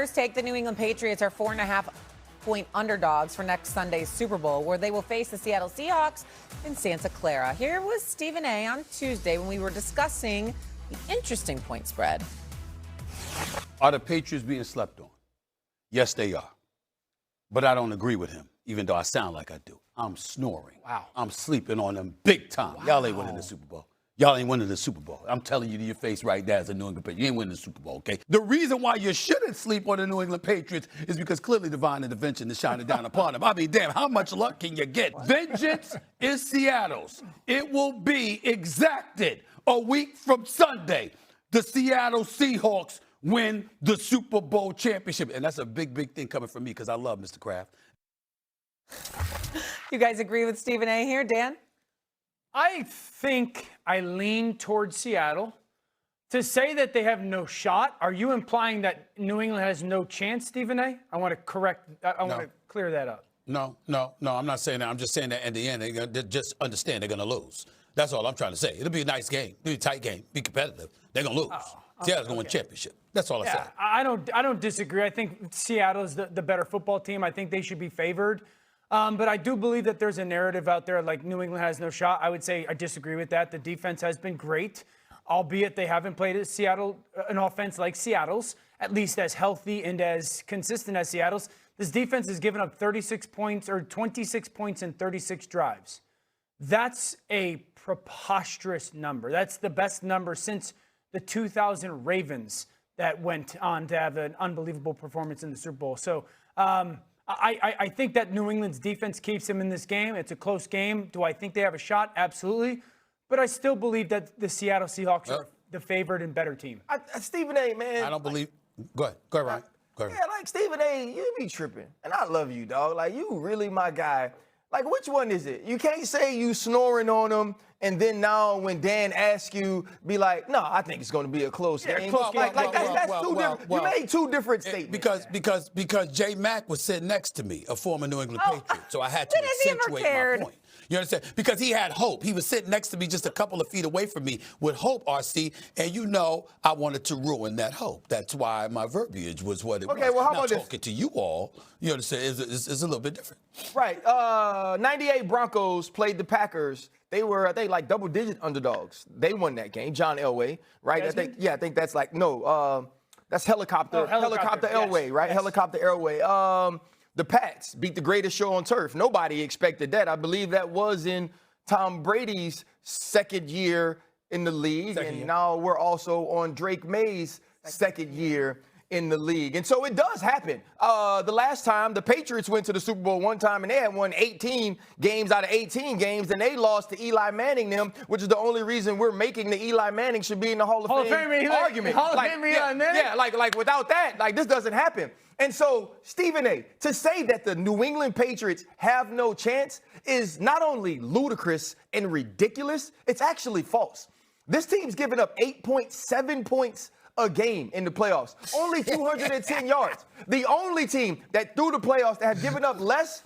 First take, the New England Patriots are 4.5-point underdogs for next Sunday's Super Bowl, where they will face the Seattle Seahawks in Santa Clara. Here was Stephen A. on Tuesday when we were discussing the interesting point spread. Are the Patriots being slept on? Yes, they are. But I don't agree with him, even though I sound like I do. I'm snoring. Wow. I'm sleeping on them big time. Wow. Y'all ain't winning the Super Bowl. Y'all ain't winning the Super Bowl. I'm telling you to your face right now as a New England Patriot. You ain't winning the Super Bowl, okay? The reason why you shouldn't sleep on the New England Patriots is because clearly divine intervention is shining down upon them. I mean, damn, how much luck can you get? Vengeance is Seattle's. It will be exacted a week from Sunday. The Seattle Seahawks win the Super Bowl championship. And that's a big, big thing coming from me because I love Mr. Kraft. You guys agree with Stephen A. here, Dan? I think I lean towards Seattle. To say that they have no shot, are you implying that New England has no chance, Stephen A? I want to clear that up. No, I'm not saying that. I'm just saying that in the end, they just understand they're going to lose. That's all I'm trying to say. It'll be a nice game. It'll be a tight game. Be competitive. They're going to lose. Seattle's going to win championship. That's all I said. I don't disagree. I think Seattle is the better football team. I think they should be favored. But I do believe that there's a narrative out there like New England has no shot. I would say I disagree with that. The defense has been great, albeit they haven't played at Seattle an offense like Seattle's, at least as healthy and as consistent as Seattle's. This defense has given up 36 points or 26 points in 36 drives. That's a preposterous number. That's the best number since the 2000 Ravens that went on to have an unbelievable performance in the Super Bowl. So I think that New England's defense keeps them in this game. It's a close game. Do I think they have a shot? Absolutely. But I still believe that the Seattle Seahawks are the favored and better team. Stephen A., man. I don't believe. Go ahead, Ryan. Go ahead. Yeah, like Stephen A., you be tripping. And I love you, dog. Like, you really my guy. Like, which one is it? You can't say you snoring on them, and then now when Dan asks you, be like, no, I think it's going to be a close game. That's two different. You made two different statements. Because J. Mack was sitting next to me, a former New England Patriot, so I had to accentuate my point. You understand? Because he had hope. He was sitting next to me just a couple of feet away from me with hope, RC, and you know I wanted to ruin that hope. That's why my verbiage was what it was. Okay, well, how about talking to you all, you understand, is a little bit different. Right. 98 Broncos played the Packers. They were, I think, like double-digit underdogs. They won that game. John Elway, right? Desmond? I think that's like, that's Helicopter Elway, right? Yes. Helicopter Elway. The Pats beat the greatest show on turf. Nobody expected that. I believe that was in Tom Brady's second year in the league. Now we're also on Drake May's second year in the league. And so it does happen. The last time the Patriots went to the Super Bowl one time and they had won 18 games out of 18 games and they lost to Eli Manning which is the only reason we're making the Eli Manning should be in the Hall of Fame argument. Hall of Fame Eli Manning? Yeah, like without that, like this doesn't happen. And so, Stephen A., to say that the New England Patriots have no chance is not only ludicrous and ridiculous, it's actually false. This team's given up 8.7 points a game in the playoffs, only 210 yards. The only team that through the playoffs that have given up less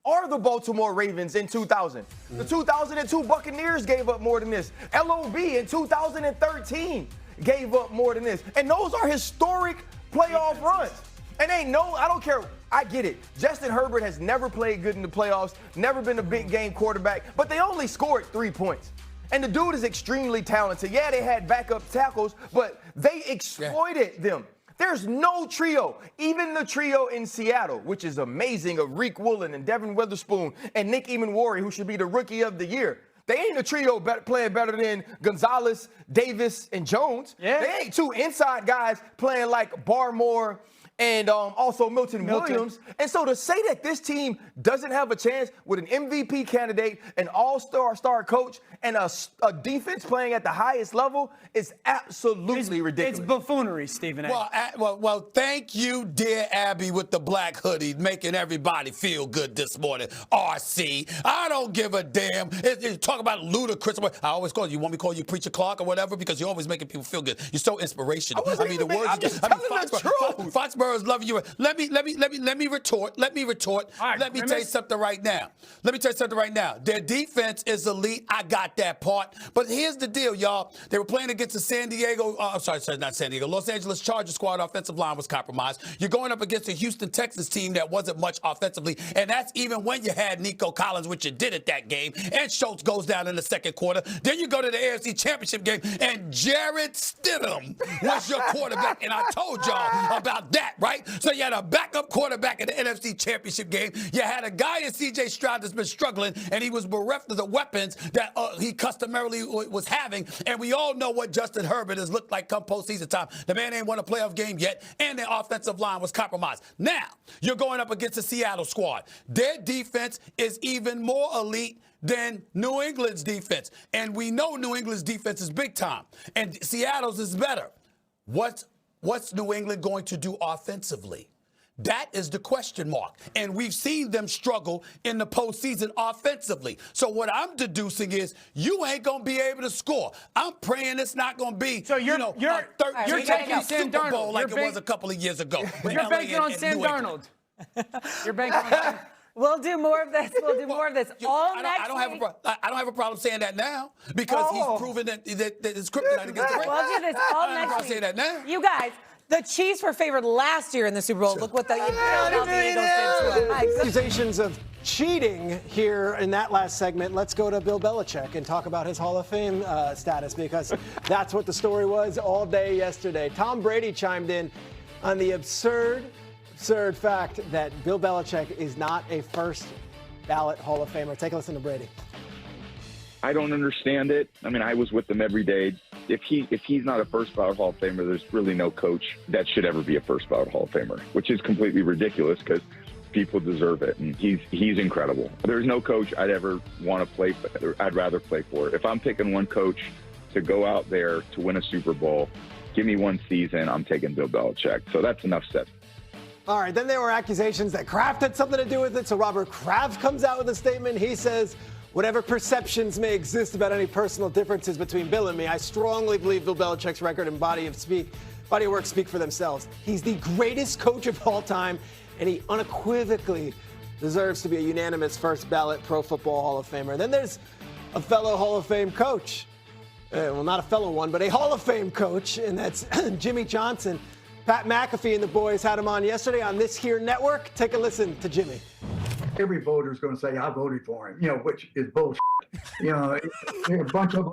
are the Baltimore Ravens in 2000. The 2002 Buccaneers gave up more than this. LOB in 2013 gave up more than this. And those are historic playoff runs. And I don't care. I get it. Justin Herbert has never played good in the playoffs, never been a big game quarterback, but they only scored 3 points. And the dude is extremely talented. Yeah, they had backup tackles, but they exploited them. There's no trio, even the trio in Seattle, which is amazing, of Reek Woolen and Devin Witherspoon and Nick Emanwari, who should be the rookie of the year. They ain't a trio playing better than Gonzalez, Davis, and Jones. Yeah. They ain't two inside guys playing like Barmore and also Milton Williams. And so to say that this team doesn't have a chance with an MVP candidate, an all-star coach, and a defense playing at the highest level is absolutely ridiculous. It's buffoonery, Stephen A. Well, thank you, dear Abby, with the black hoodie, making everybody feel good this morning. RC, I don't give a damn. Talk about ludicrous. I always call you. Want me to call you Preacher Clark or whatever? Because you're always making people feel good. You're so inspirational. I'm just telling the truth. Foxborough Burrows loving you. Let me retort. Let me right, tell you something right now. Their defense is elite. I got that part. But here's the deal, y'all. They were playing against the Los Angeles Chargers squad. Offensive line was compromised. You're going up against a Houston Texans team that wasn't much offensively, and that's even when you had Nico Collins, which you did at that game, and Schultz goes down in the second quarter. Then you go to the AFC Championship game, and Jarrett Stidham was your quarterback, and I told y'all about that, right? So you had a backup quarterback in the NFC Championship game. You had a guy in C.J. Stroud that's been struggling, and he was bereft of the weapons that he customarily was having, and we all know what Justin Herbert has looked like come postseason time. The man ain't won a playoff game yet, and their offensive line was compromised. Now, you're going up against the Seattle squad. Their defense is even more elite than New England's defense, and we know New England's defense is big time, and Seattle's is better. What's New England going to do offensively? That is the question mark. And we've seen them struggle in the postseason offensively. So what I'm deducing is you ain't going to be able to score. I'm praying it's not going to be, you're taking Sam Super Bowl Darnold. like it was a couple of years ago. You're banking on Sam Darnold. You're banking on him. We'll do more of this. We'll do more of this all next I don't week. have a problem saying that now because he's proven that it's kryptonite against the Ravens. We'll do this all I don't have a next problem week. saying that now. You guys, the Chiefs were favored last year in the Super Bowl. Look what the Philadelphia Eagles did to them. Accusations of cheating here in that last segment. Let's go to Bill Belichick and talk about his Hall of Fame status, because that's what the story was all day yesterday. Tom Brady chimed in on the absurd fact that Bill Belichick is not a first ballot Hall of Famer. Take a listen to Brady. I don't understand it. I mean, I was with them every day. If he's not a first ballot Hall of Famer, there's really no coach that should ever be a first ballot Hall of Famer, which is completely ridiculous because people deserve it. And he's incredible. There's no coach I'd ever want to play for. I'd rather play for. If I'm picking one coach to go out there to win a Super Bowl, give me one season, I'm taking Bill Belichick. So that's enough said. All right, then there were accusations that Kraft had something to do with it. So Robert Kraft comes out with a statement. He says, whatever perceptions may exist about any personal differences between Bill and me, I strongly believe Bill Belichick's record and body of work speak for themselves. He's the greatest coach of all time, and he unequivocally deserves to be a unanimous first ballot Pro Football Hall of Famer. Then there's a fellow Hall of Fame coach. Well, not a fellow one, but a Hall of Fame coach, and that's Jimmy Johnson. Pat McAfee and the boys had him on yesterday on this here network. Take a listen to Jimmy. Every voter is going to say, I voted for him, which is bullshit. A bunch of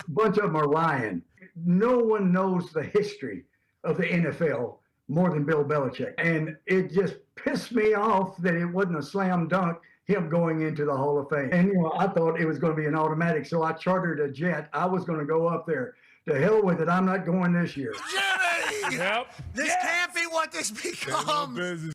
them are lying. No one knows the history of the NFL more than Bill Belichick. And it just pissed me off that it wasn't a slam dunk, him going into the Hall of Fame. And, I thought it was going to be an automatic. So I chartered a jet. I was going to go up there. To hell with it. I'm not going this year. Jimmy! Yep. This can't be what this becomes.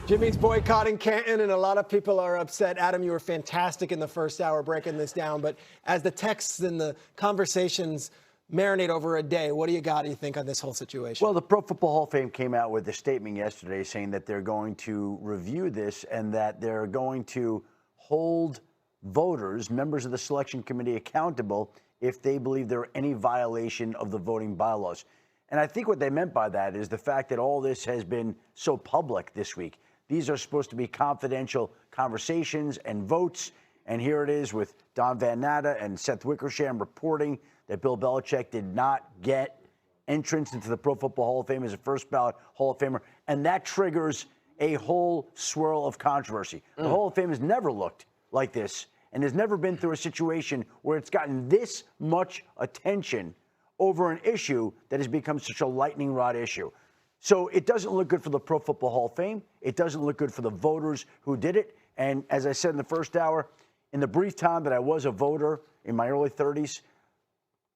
Jimmy's boycotting Canton, and a lot of people are upset. Adam, you were fantastic in the first hour breaking this down. But as the texts and the conversations marinate over a day, what do you think, on this whole situation? Well, the Pro Football Hall of Fame came out with a statement yesterday saying that they're going to review this and that they're going to hold voters, members of the selection committee, accountable if they believe there are any violation of the voting bylaws. And I think what they meant by that is the fact that all this has been so public this week. These are supposed to be confidential conversations and votes. And here it is with Don Van Natta and Seth Wickersham reporting that Bill Belichick did not get entrance into the Pro Football Hall of Fame as a first ballot Hall of Famer. And that triggers a whole swirl of controversy. The Hall of Fame has never looked like this and has never been through a situation where it's gotten this much attention over an issue that has become such a lightning rod issue. So it doesn't look good for the Pro Football Hall of Fame. It doesn't look good for the voters who did it. And as I said in the first hour, in the brief time that I was a voter in my early 30s,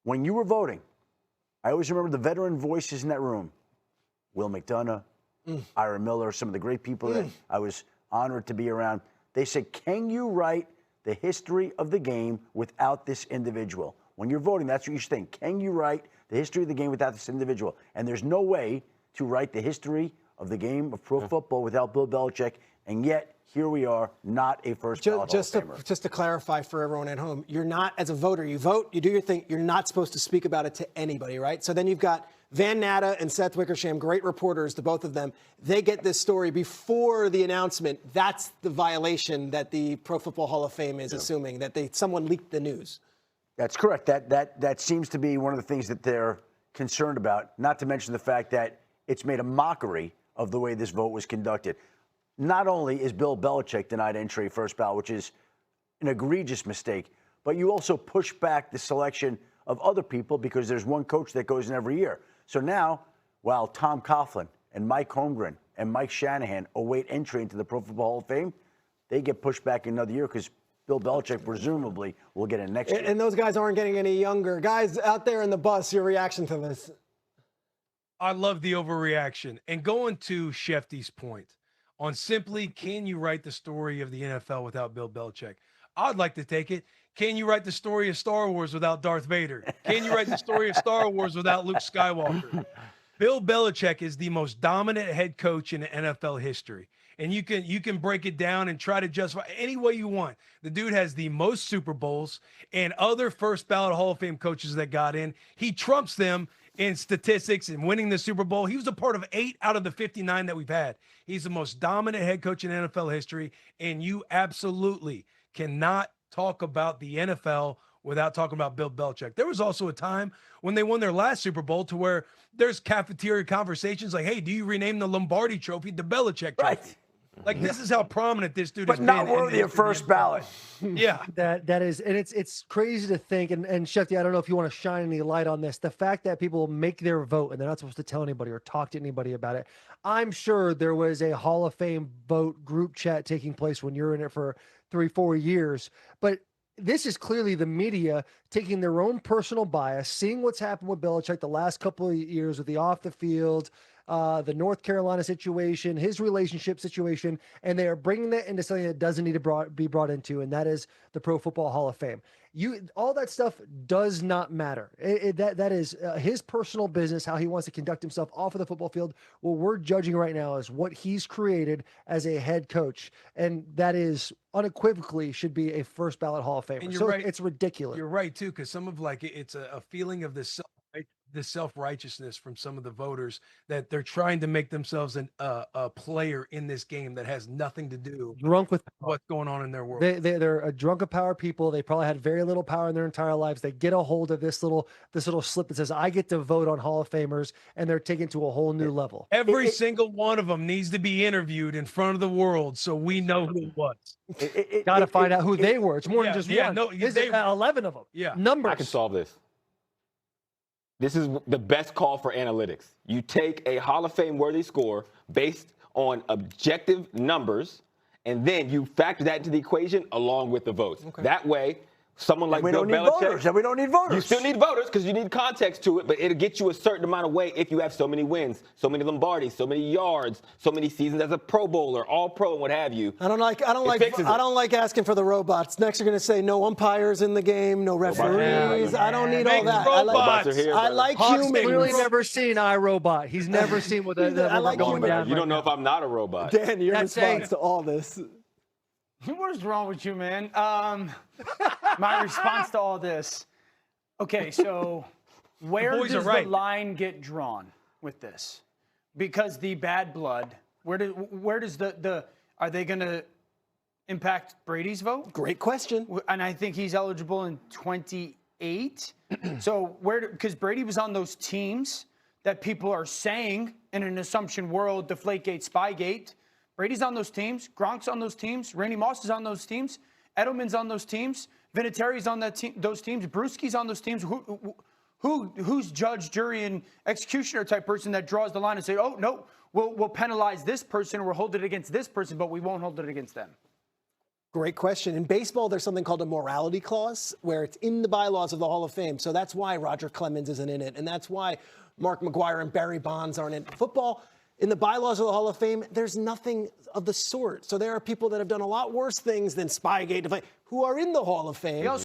when you were voting, I always remember the veteran voices in that room. Will McDonough, Ira Miller, some of the great people that I was honored to be around. They said, can you write the history of the game without this individual? When you're voting, that's what you should think. Can you write the history of the game without this individual? And there's no way to write the history of the game of pro football without Bill Belichick. And yet, here we are, not a first ballot Hall of Famer. Just to clarify for everyone at home, you're not, as a voter, you vote, you do your thing, you're not supposed to speak about it to anybody, right? So then you've got Van Natta and Seth Wickersham, great reporters, the both of them, they get this story before the announcement. That's the violation that the Pro Football Hall of Fame is assuming, that someone leaked the news. That's correct. That seems to be one of the things that they're concerned about, not to mention the fact that it's made a mockery of the way this vote was conducted. Not only is Bill Belichick denied entry first ballot, which is an egregious mistake, but you also push back the selection of other people because there's one coach that goes in every year. So now, while Tom Coughlin and Mike Holmgren and Mike Shanahan await entry into the Pro Football Hall of Fame, they get pushed back another year because Bill Belichick presumably will get in next year. And those guys aren't getting any younger. Guys out there in the bus, your reaction to this? I love the overreaction. And going to Shefty's point on simply, can you write the story of the NFL without Bill Belichick? I'd like to take it. Can you write the story of Star Wars without Darth Vader? Can you write the story of Star Wars without Luke Skywalker? Bill Belichick is the most dominant head coach in NFL history. And you can break it down and try to justify any way you want. The dude has the most Super Bowls, and other first ballot Hall of Fame coaches that got in, he trumps them in statistics and winning the Super Bowl. He was a part of 8 out of the 59 that we've had. He's the most dominant head coach in NFL history, and you absolutely cannot talk about the NFL without talking about Bill Belichick. There was also a time when they won their last Super Bowl to where there's cafeteria conversations like, hey, do you rename the Lombardi trophy the Belichick trophy? Right. Like, this is how prominent this dude has been. But not worthy of first ballot. Yeah. That is, and it's crazy to think, and Shefty, I don't know if you want to shine any light on this, the fact that people make their vote and they're not supposed to tell anybody or talk to anybody about it. I'm sure there was a Hall of Fame vote group chat taking place when you're in it for 3-4 years, but this is clearly the media taking their own personal bias, seeing what's happened with Belichick the last couple of years with the off the field, the North Carolina situation, his relationship situation, and they are bringing that into something that doesn't need to be brought into, and that is the Pro Football Hall of Fame. All that stuff does not matter. That is his personal business, how he wants to conduct himself off of the football field. What we're judging right now is what he's created as a head coach, and that is unequivocally should be a first ballot Hall of Famer. And you're so right. It's ridiculous. You're right, too, because some of it's a feeling of this self-righteousness from some of the voters that they're trying to make themselves a player in this game that has nothing to do Drunk with what's going on in their world. They're a drunk of power people. They probably had very little power in their entire lives. They get a hold of this little slip that says, I get to vote on Hall of Famers, and they're taken to a whole new level. Every single one of them needs to be interviewed in front of the world so we know who it was. Got to find out who they were. It's more than just one. No, There's 11 of them. Yeah. Numbers. I can solve this. This is the best call for analytics. You take a Hall of Fame worthy score based on objective numbers, and then you factor that into the equation along with the votes. Okay. That way, someone like Bill Belichick, we don't need voters. You still need voters because you need context to it, but it'll get you a certain amount of weight if you have so many wins, so many Lombardis, so many yards, so many seasons as a Pro Bowler, All Pro, and what have you. I don't like asking for the robots. Next, you're going to say no umpires in the game, no referees. I don't need all that. I like humans. He's really never seen iRobot. He's never seen what I like going down. You don't know if I'm not a robot. Dan, your response to all this. What is wrong with you, man? My response to all this. Okay, so where does the line get drawn with this? Because the bad blood, where does the are they going to impact Brady's vote? Great question. And I think he's eligible in 28. So because Brady was on those teams that people are saying in an assumption world, Deflategate, Spygate. Brady's on those teams. Gronk's on those teams. Randy Moss is on those teams. Edelman's on those teams. Vinatieri's on those teams. Brewski's on those teams. Who's judge, jury, and executioner type person that draws the line and say, oh, no, we'll penalize this person or we'll hold it against this person, but we won't hold it against them? Great question. In baseball, there's something called a morality clause where it's in the bylaws of the Hall of Fame. So that's why Roger Clemens isn't in it. And that's why Mark McGwire and Barry Bonds aren't in it. Football, in the bylaws of the Hall of Fame, there's nothing of the sort. So there are people that have done a lot worse things than Spygate who are in the Hall of Fame.